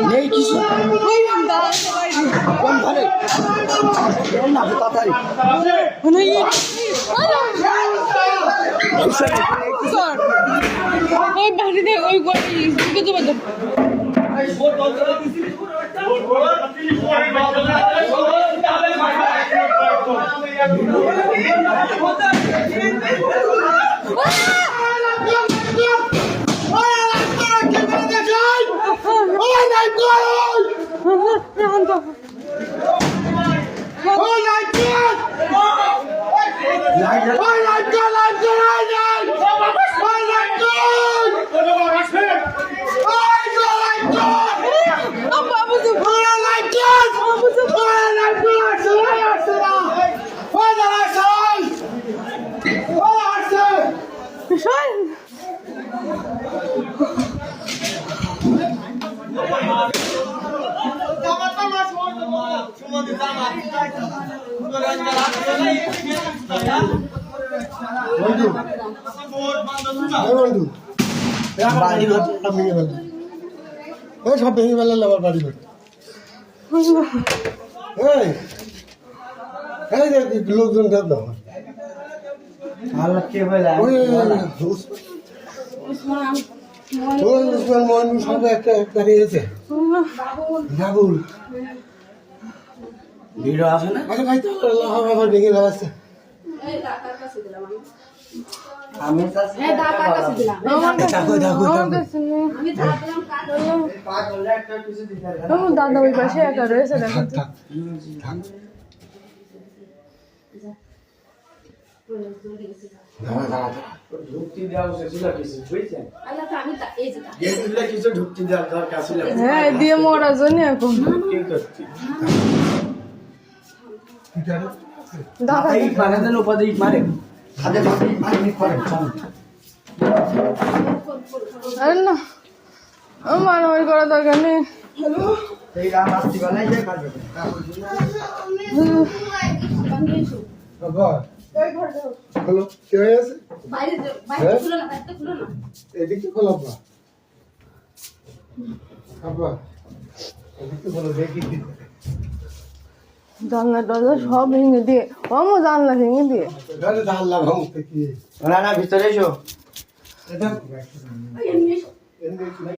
নেই কিছু কোন ঘরে না তাড়াতাড়ি ওই বাড়িতে ওই কিছু বলতো সব ভেঙে ফেলালে আমার বাড়ি ঘর লোকজন একটা একটা হয়েছে বাবুল ভিডিও আছে না আরে ভাই তো আবার ভেঙে ফেলাচ্ছে আমি দাদা ওই পাশে একা রয়েছে দেখো হ্যাঁ দিয়ে মরার জন্য এখন দাদা উপাধি মারে আরে না মারামারি করার দরকার নেই হ্যালো কে হয়ে আছে এদিকে খোলা আব্বা এদিকে খোলো দেখি জানলা টানলা সব ভেঙে দিয়ে আমার জানলা ভেঙে দিয়ে জানলা ভাঙতে কি না ভিতরে এসো